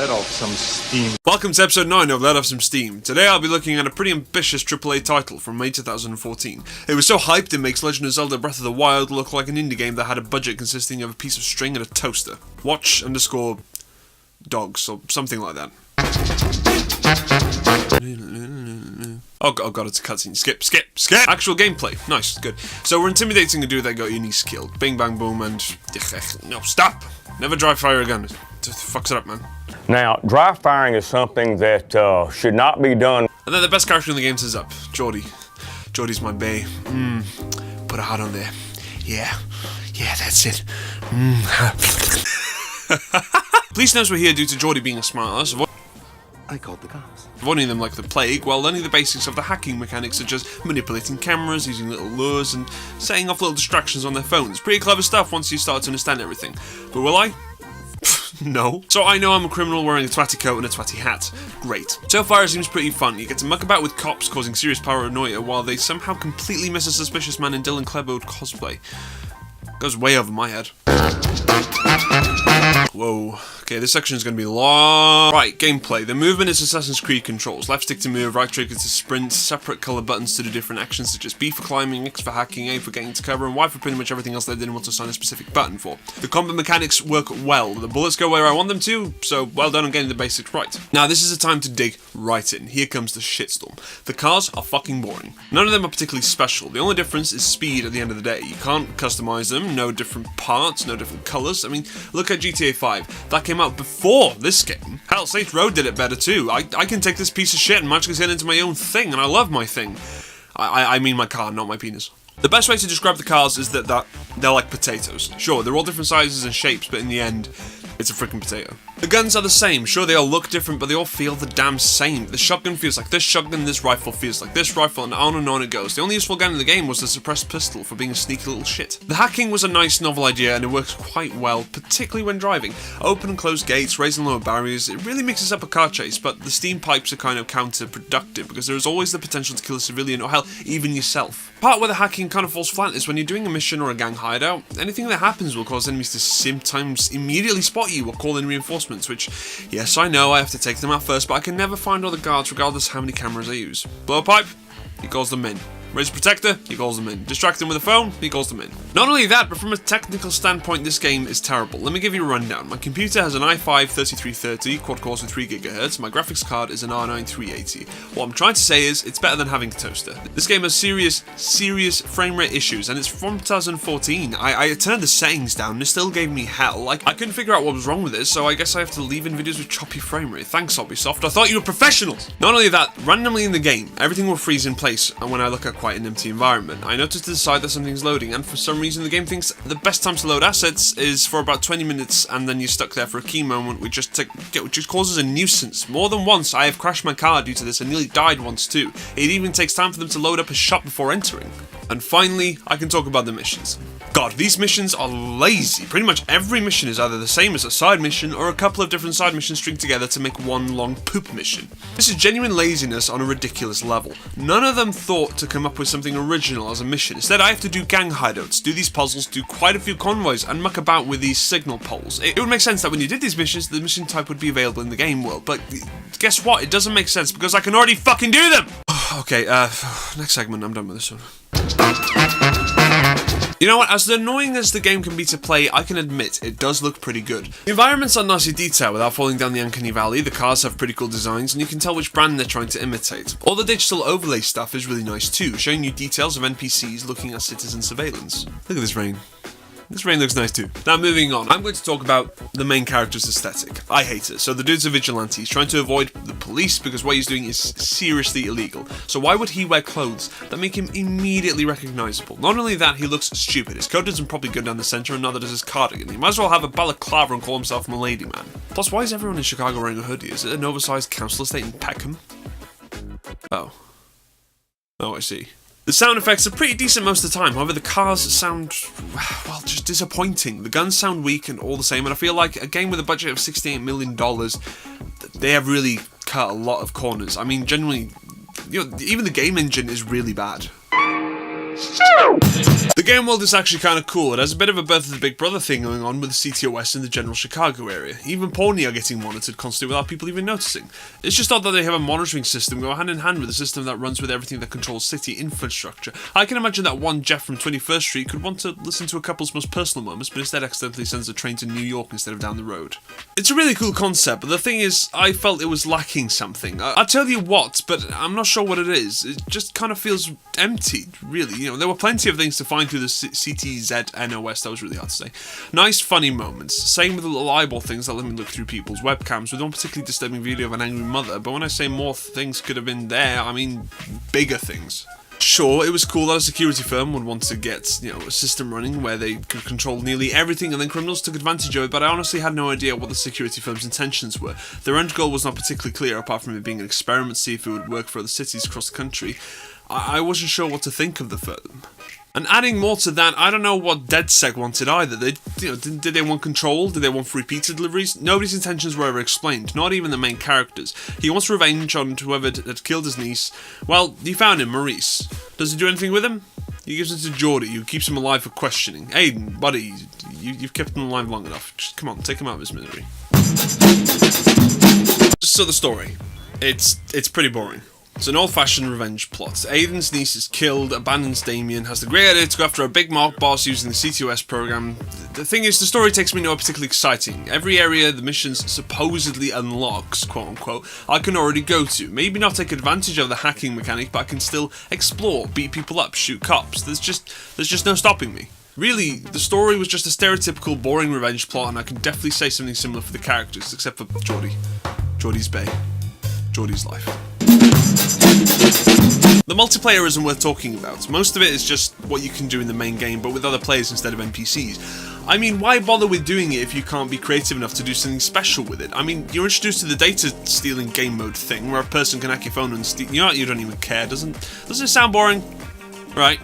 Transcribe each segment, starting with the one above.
let off some steam. Welcome to episode 9 of Let Off Some Steam. Today I'll be looking at a pretty ambitious AAA title from May 2014. It was so hyped it makes Legend of Zelda Breath of the Wild look like an indie game that had a budget consisting of a piece of string and a toaster. Watch_dogs or something like that. Oh god, it's a cutscene. Skip! Actual gameplay. Nice, good. So we're intimidating a dude that got your niece killed. Bing bang boom and... No, stop! Never dry fire a gun. It fucks it up, man. Now, dry firing is something that should not be done. And then the best character in the game says up. Geordie. Geordie's my bae. Put a heart on there. Yeah, that's it. Police knows we're here due to Geordie being a smart ass. I called the cops. Avoiding them like the plague, while learning the basics of the hacking mechanics such as manipulating cameras, using little lures, and setting off little distractions on their phones. Pretty clever stuff once you start to understand everything. But will I? No. So I know I'm a criminal wearing a twatty coat and a twatty hat. Great. So far it seems pretty fun. You get to muck about with cops causing serious paranoia while they somehow completely miss a suspicious man in Dylan Klebold cosplay. Goes way over my head. Whoa. Okay, this section is going to be long. Right, gameplay. The movement is Assassin's Creed controls. Left stick to move, right trigger to sprint, separate colour buttons to do different actions such as B for climbing, X for hacking, A for getting to cover, and Y for pretty much everything else they didn't want to assign a specific button for. The combat mechanics work well. The bullets go where I want them to, so well done on getting the basics right. Now, this is a time to dig right in. Here comes the shitstorm. The cars are fucking boring. None of them are particularly special. The only difference is speed at the end of the day. You can't customize them, no different parts, no different colours. I mean, look at GTA 5. That came out before this game. Hell, Saints Row did it better too. I can take this piece of shit and magically turn it into my own thing, and I love my thing. I mean my car, not my penis. The best way to describe the cars is that they're like potatoes. Sure, they're all different sizes and shapes, but in the end, it's a freaking potato. The guns are the same. Sure, they all look different, but they all feel the damn same. The shotgun feels like this shotgun, this rifle feels like this rifle, and on it goes. The only useful gun in the game was the suppressed pistol for being a sneaky little shit. The hacking was a nice novel idea, and it works quite well, particularly when driving. Open and closed gates, raise and lower barriers, it really mixes up a car chase, but the steam pipes are kind of counterproductive, because there is always the potential to kill a civilian, or hell, even yourself. The part where the hacking kind of falls flat is when you're doing a mission or a gang hideout. Anything that happens will cause enemies to sometimes immediately spot you or call in reinforcements, which, yes, I know I have to take them out first, but I can never find all the guards regardless how many cameras I use. Blow a pipe, he calls them in. Raise a protector, he calls them in. Distract them with a phone, he calls them in. Not only that, but from a technical standpoint, this game is terrible. Let me give you a rundown. My computer has an i5-3330, quad cores with 3 GHz. My graphics card is an R9 380. What I'm trying to say is, it's better than having a toaster. This game has serious frame rate issues, and it's from 2014. I turned the settings down, and it still gave me hell. Like, I couldn't figure out what was wrong with this, so I guess I have to leave in videos with choppy frame rate. Thanks, Ubisoft. I thought you were professionals! Not only that, randomly in the game, everything will freeze in place, and when I look at quite an empty environment, I notice to the side that something's loading, and for some reason the game thinks the best time to load assets is for about 20 minutes, and then you're stuck there for a key moment, which just causes a nuisance. More than once, I have crashed my car due to this and nearly died once too. It even takes time for them to load up a shop before entering. And finally, I can talk about the missions. God, these missions are lazy. Pretty much every mission is either the same as a side mission or a couple of different side missions stringed together to make one long poop mission. This is genuine laziness on a ridiculous level. None of them thought to come up with something original as a mission. Instead, I have to do gang hideouts, do these puzzles, do quite a few convoys, and muck about with these signal poles. It would make sense that when you did these missions, the mission type would be available in the game world, but guess what? It doesn't make sense because I can already fucking do them! Okay, next segment, I'm done with this one. You know what, as annoying as the game can be to play, I can admit it does look pretty good. The environments are nicely detailed without falling down the uncanny valley, the cars have pretty cool designs, and you can tell which brand they're trying to imitate. All the digital overlay stuff is really nice too, showing you details of NPCs looking at citizen surveillance. Look at this rain. This rain looks nice too. Now moving on, I'm going to talk about the main character's aesthetic. I hate it. So the dude's a vigilante. He's trying to avoid the police because what he's doing is seriously illegal. So why would he wear clothes that make him immediately recognizable? Not only that, he looks stupid. His coat doesn't probably go down the center, and neither does his cardigan. He might as well have a balaclava and call himself Milady Man. Plus, why is everyone in Chicago wearing a hoodie? Is it an oversized council estate in Peckham? Oh, I see. The sound effects are pretty decent most of the time, however the cars sound, well, just disappointing. The guns sound weak and all the same, and I feel like a game with a budget of $68 million, they have really cut a lot of corners. I mean, generally, you know, even the game engine is really bad. The game world is actually kind of cool. It has a bit of a Birth of the Big Brother thing going on with the CTOS in the general Chicago area. Even pony are getting monitored constantly without people even noticing. It's just odd that they have a monitoring system go hand in hand with a system that runs with everything that controls city infrastructure. I can imagine that one Jeff from 21st Street could want to listen to a couple's most personal moments, but instead accidentally sends a train to New York instead of down the road. It's a really cool concept, but the thing is, I felt it was lacking something. I'll tell you what, but I'm not sure what it is. It just kind of feels empty, really. You know, there were plenty of things to find through the CTZNOS, that was really hard to say. Nice, funny moments. Same with the little eyeball things that let me look through people's webcams, with one particularly disturbing video of an angry mother, but when I say more things could have been there, I mean bigger things. Sure, it was cool that a security firm would want to get, you know, a system running where they could control nearly everything and then criminals took advantage of it, but I honestly had no idea what the security firm's intentions were. Their end goal was not particularly clear, apart from it being an experiment to see if it would work for other cities across the country. I wasn't sure what to think of the firm. And adding more to that, I don't know what DedSec wanted either. Did they want control? Did they want free pizza deliveries? Nobody's intentions were ever explained, not even the main characters. He wants revenge on whoever had killed his niece. Well, he found him, Maurice. Does he do anything with him? He gives it to Geordie, who keeps him alive for questioning. Aiden, buddy, you've kept him alive long enough. Just come on, take him out of his misery. So the story. It's pretty boring. It's an old-fashioned revenge plot. Aiden's niece is killed, abandons Damien, has the great idea to go after a big mob boss using the CTOS program. The thing is, the story takes me nowhere particularly exciting. Every area the missions supposedly unlocks, quote-unquote, I can already go to. Maybe not take advantage of the hacking mechanic, but I can still explore, beat people up, shoot cops. There's just no stopping me. Really, the story was just a stereotypical, boring revenge plot, and I can definitely say something similar for the characters, except for Geordie. Geordie's Bay. Geordie's life. The multiplayer isn't worth talking about. Most of it is just what you can do in the main game, but with other players instead of NPCs. I mean, why bother with doing it if you can't be creative enough to do something special with it? I mean, you're introduced to the data stealing game mode thing, where a person can hack your phone and steal. You know what? You don't even care. Doesn't it sound boring? Right?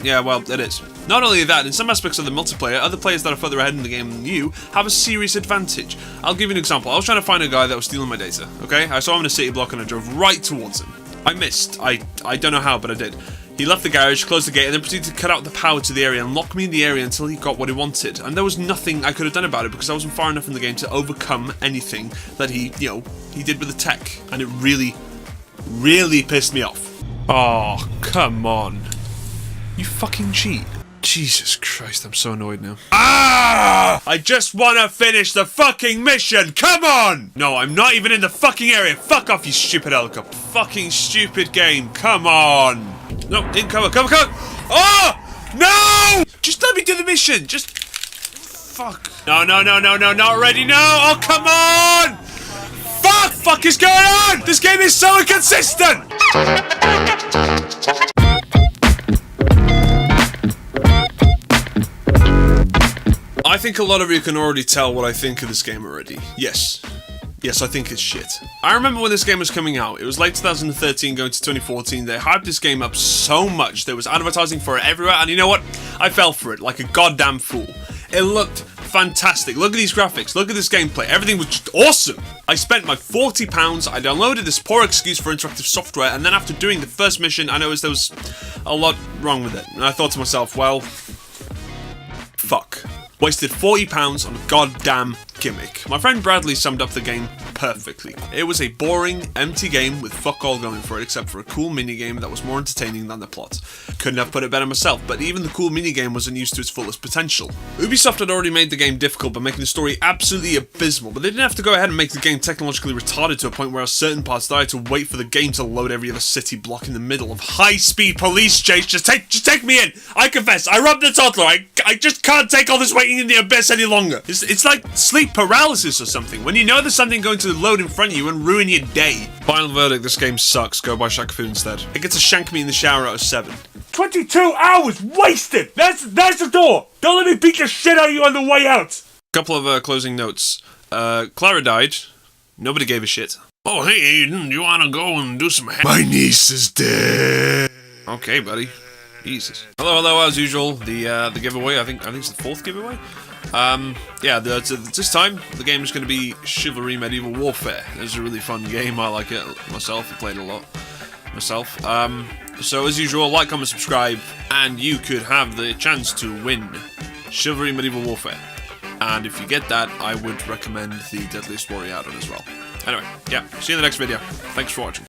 Yeah, well, it is. Not only that, in some aspects of the multiplayer, other players that are further ahead in the game than you have a serious advantage. I'll give you an example. I was trying to find a guy that was stealing my data, okay? I saw him in a city block and I drove right towards him. I missed. I don't know how, but I did. He left the garage, closed the gate, and then proceeded to cut out the power to the area and lock me in the area until he got what he wanted. And there was nothing I could have done about it because I wasn't far enough in the game to overcome anything that he did with the tech. And it really, really pissed me off. Oh, come on. You fucking cheat. Jesus Christ, I'm so annoyed now. Ah! I just want to finish the fucking mission! Come on! No, I'm not even in the fucking area. Fuck off, you stupid helicopter. Fucking stupid game. Come on. No, in cover. Oh! No! Just let me do the mission. Just... Fuck. No, not ready. No! Oh, come on! Fuck is going on? This game is so inconsistent! I think a lot of you can already tell what I think of this game already. Yes, I think it's shit. I remember when this game was coming out. It was late 2013 going to 2014. They hyped this game up so much. There was advertising for it everywhere, and you know what? I fell for it like a goddamn fool. It looked fantastic. Look at these graphics. Look at this gameplay. Everything was just awesome. I spent my £40. I downloaded this poor excuse for interactive software, and then after doing the first mission, I noticed there was a lot wrong with it. And I thought to myself, well, fuck. Wasted £40 on a goddamn gimmick. My friend Bradley summed up the game perfectly. It was a boring, empty game with fuck all going for it except for a cool minigame that was more entertaining than the plot. Couldn't have put it better myself, but even the cool minigame wasn't used to its fullest potential. Ubisoft had already made the game difficult by making the story absolutely abysmal, but they didn't have to go ahead and make the game technologically retarded to a point where at certain parts I had to wait for the game to load every other city block in the middle of high-speed police chase. Just take me in! I confess, I robbed a toddler. I just can't take all this waiting in the abyss any longer. It's like sleep paralysis or something, when you know there's something going to load in front of you and ruin your day. Final verdict, this game sucks. Go buy Shaq-Fu instead. It gets a shank me in the shower out of 7. 22 hours wasted! That's the door! Don't let me beat the shit out of you on the way out! Couple of closing notes. Clara died. Nobody gave a shit. Oh, hey, Aiden, you wanna go and do some My niece is dead. Okay, buddy. Jesus. Hello, as usual. The giveaway, I think it's the 4th giveaway. This time, the game is going to be Chivalry Medieval Warfare. It's a really fun game, I like it myself, I played it a lot myself. So as usual, like, comment, subscribe, and you could have the chance to win Chivalry Medieval Warfare. And if you get that, I would recommend the Deadliest Warrior add-on as well. Anyway, yeah, see you in the next video. Thanks for watching.